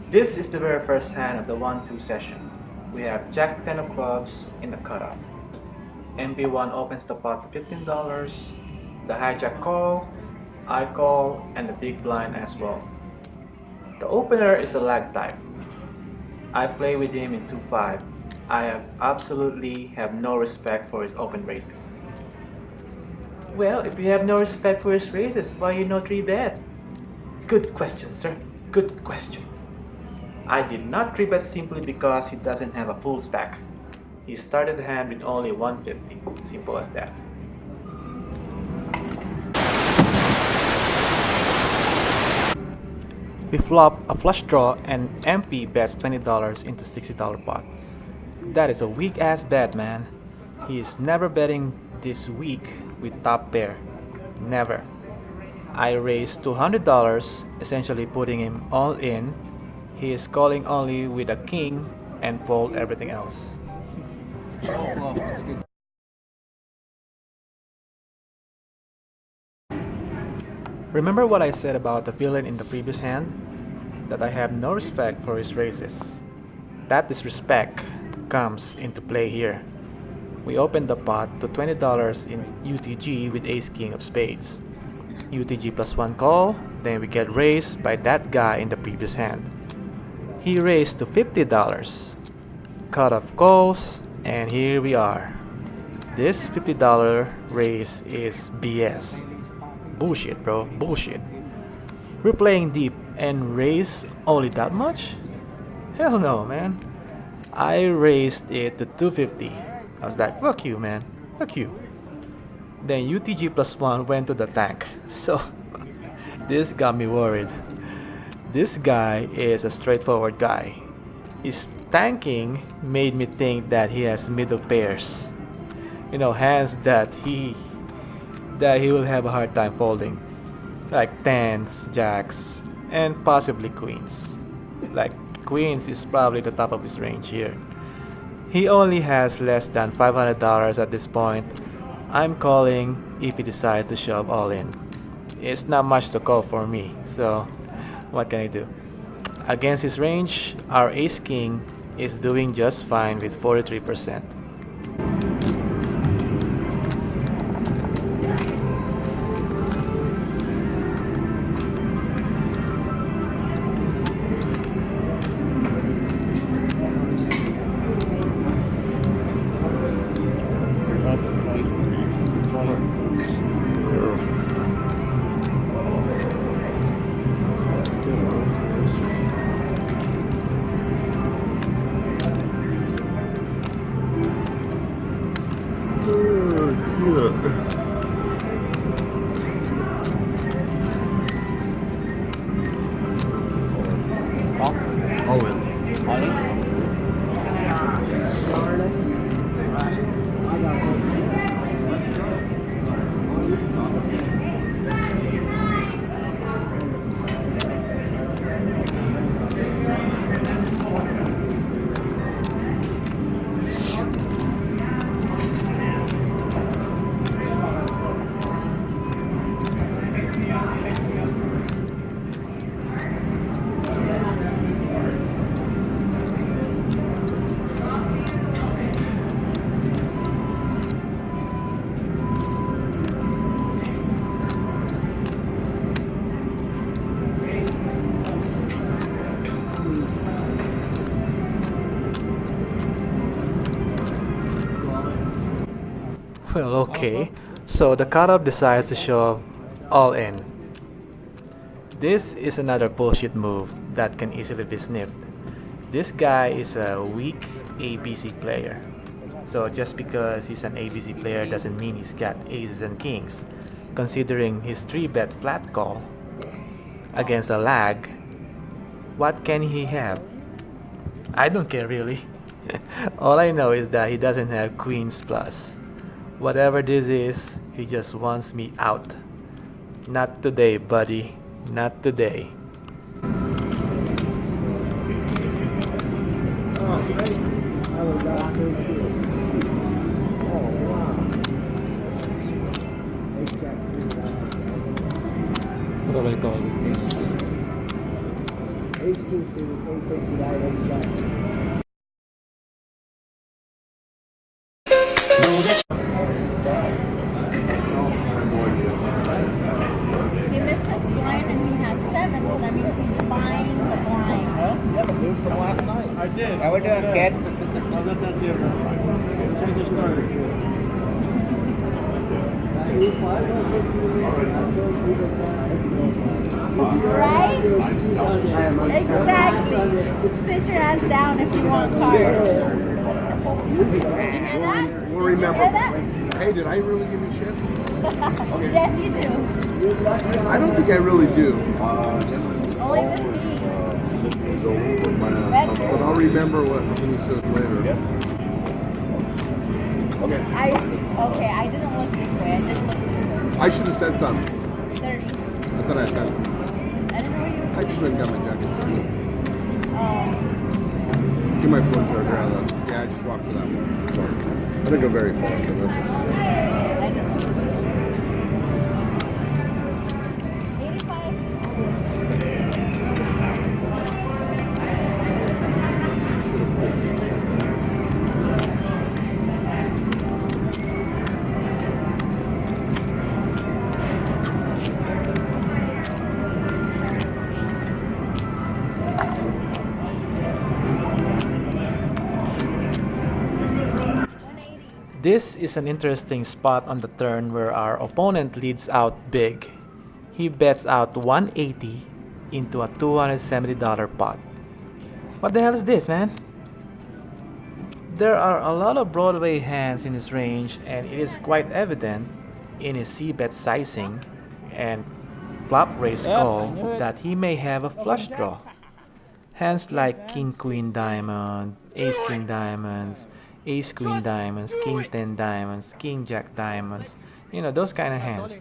This is the very first hand of the 1-2 session. We have Jack 10 of clubs in the cutoff. MB1 opens the pot to $15, the hijack call, I call, and the big blind as well. The opener is a lag type. I play with him in 2-5. I absolutely have no respect for his open raises. Well, if you have no respect for his raises, why you no 3-bet? Good question, sir. Good question. I did not 3-bet simply because he doesn't have a full stack. He started the hand with only 150. Simple as that. We flop a flush draw and MP bets $20 into $60 pot. That is a weak ass bet, man. He is never betting this weak with top pair. Never. I raised $200, essentially putting him all in. He is calling only with a king and fold everything else. Remember what I said about the villain in the previous hand? That I have no respect for his raises. That disrespect comes into play here. We opened the pot to $20 in UTG with ace king of spades. UTG plus 1 call, then we get raised by that guy in the previous hand. He raised to $50. Cutoff calls, and here we are. This $50 raise is BS. Bullshit, bro. Bullshit. We're playing deep and raise only that much? Hell no, man. I raised it to $250. I was like, fuck you, man. Fuck you. Then UTG plus 1 went to the tank. So, this got me worried. This guy is a straightforward guy. His tanking made me think that he has middle pairs. You know, hands that he will have a hard time folding. Like tens, jacks, and possibly queens. Like queens is probably the top of his range here. He only has less than $500 at this point. I'm calling if he decides to shove all in. It's not much to call for me, so what can I do? Against his range, our ace king is doing just fine with 43%. Well, okay. So the cutoff decides to shove all in. This is another bullshit move that can easily be sniffed. This guy is a weak ABC player. So just because he's an ABC player doesn't mean he's got aces and kings. Considering his 3-bet flat call against a lag, what can he have? I don't care really. All I know is that he doesn't have queens plus. Whatever this is, he just wants me out. Not today, buddy. Not today. What do I call this? Ace king suited, ace eight suited, ace jack. He missed his blind and he has 7, so that means he's buying the blind. You have a move from last night. I did. How we doing, kid? That's it. This was just started. Right? Exactly. Sit your ass down if you want cards. You hear that? We'll remember. You hear that? Hey, did I really give you shit? Yes, you do. I don't think I really do. Only with me. But I'll remember what he says later. Okay. I didn't look this way. I didn't look this way. I should have said something. 30. I thought I said it. I didn't know you I just went and got my jacket. were. Get my phone charger out of that. Yeah, I just walked to that one. Sorry. I didn't go very far, so that's okay. I didn't look this way. 85. This is an interesting spot on the turn where our opponent leads out big. He bets out 180 into a $270 pot. What the hell is this, man? There are a lot of Broadway hands in his range, and it is quite evident in his c-bet sizing and flop raise call that he may have a flush draw. Hands like King Queen Diamond, Ace King Diamonds, Ace Queen Diamonds, King 10 Diamonds, King Jack Diamonds, you know, those kind of hands.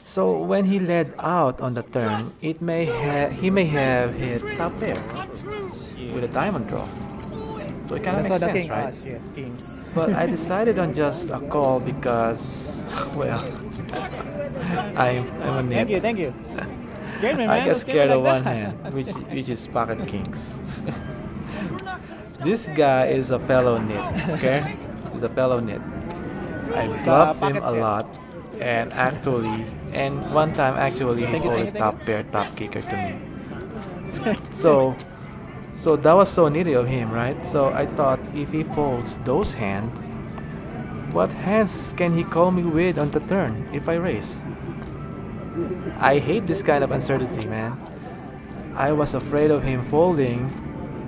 So when he led out on the turn, he may have hit top pair with a diamond draw. So it kind of makes sense, right? Kings. But I decided on just a call because, well, I'm a nit. Thank you. Scared me, man. I get scared of one that. hand, which is pocket kings. This guy is a fellow nit, okay? He's a fellow nit. I love him a lot, and one time actually he called top pair, top kicker to me. So that was so nitty of him, right? So I thought if he folds those hands, what hands can he call me with on the turn if I raise? I hate this kind of uncertainty, man. I was afraid of him folding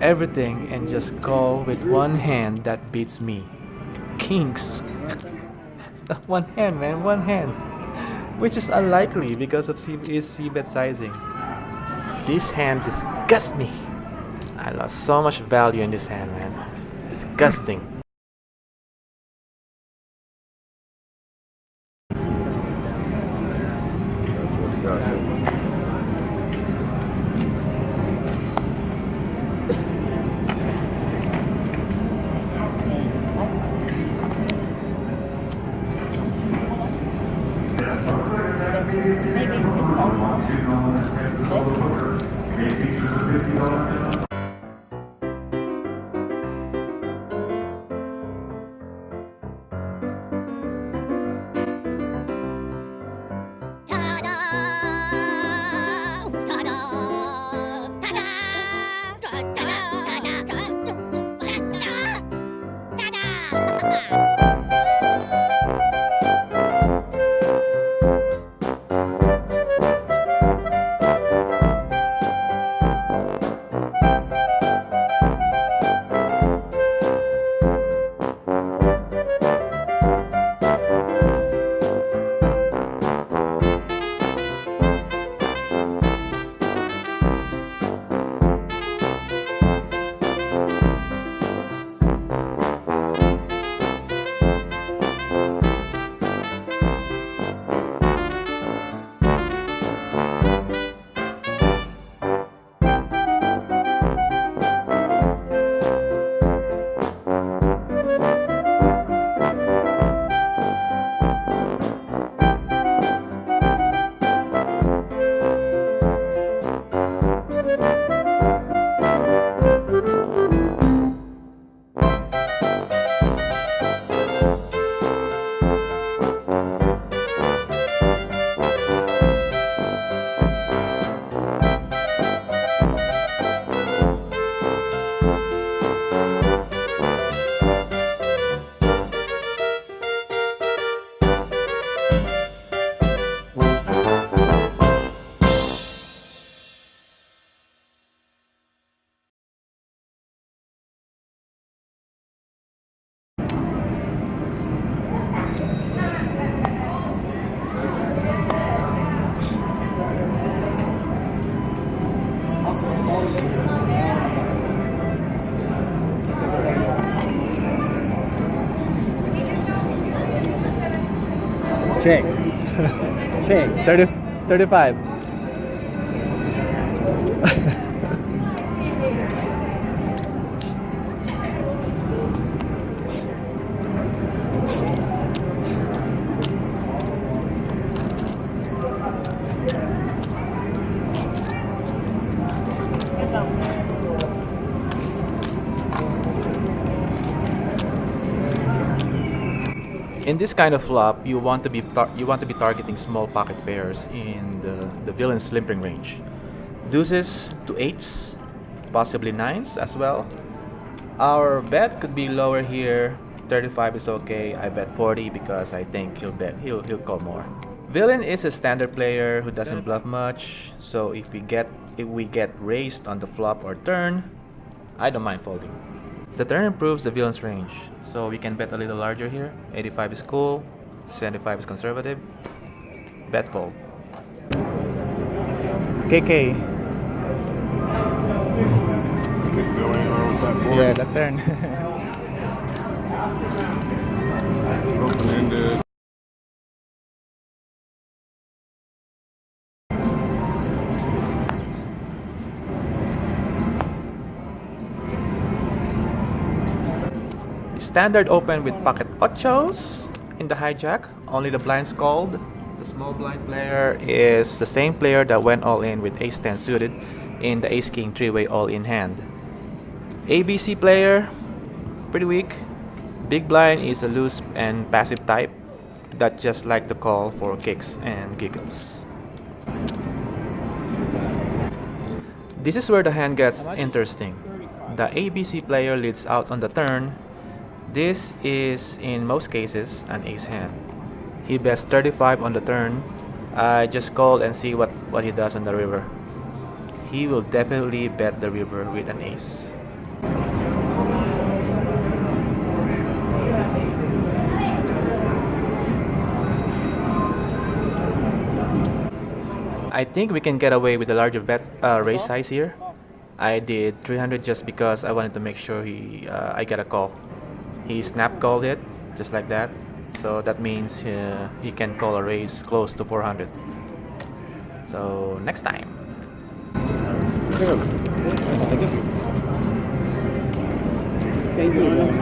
everything and just call with one hand that beats me. Kings. One hand, man, one hand. Which is unlikely because of his c-bet sizing. This hand disgusts me. I lost so much value in this hand, man. Disgusting. Check. Check. 35. In this kind of flop, you want to be targeting small pocket pairs in the villain's limping range. Deuces to eights, possibly nines as well. Our bet could be lower here. 35 is okay. I bet 40 because I think he'll call more. Villain is a standard player who doesn't bluff much, so if we get raised on the flop or turn, I don't mind folding. The turn improves the villain's range, so we can bet a little larger here. 85 is cool, 75 is conservative. Bet fold. KK. Couldn't go anywhere with that board. Yeah, the turn. Open-ended. Standard open with pocket ochos in the hijack. Only the blinds called. The small blind player is the same player that went all in with ace 10 suited in the ace king three-way all-in hand. ABC player, pretty weak. Big blind is a loose and passive type that just like to call for kicks and giggles. This is where the hand gets interesting. The ABC player leads out on the turn. This is, in most cases, an ace hand. He bets 35 on the turn. I just call and see what he does on the river. He will definitely bet the river with an ace. I think we can get away with a larger bet raise size here. I did 300 just because I wanted to make sure I get a call. He snap called it, just like that. So that means he can call a raise close to 400. So next time. Thank you.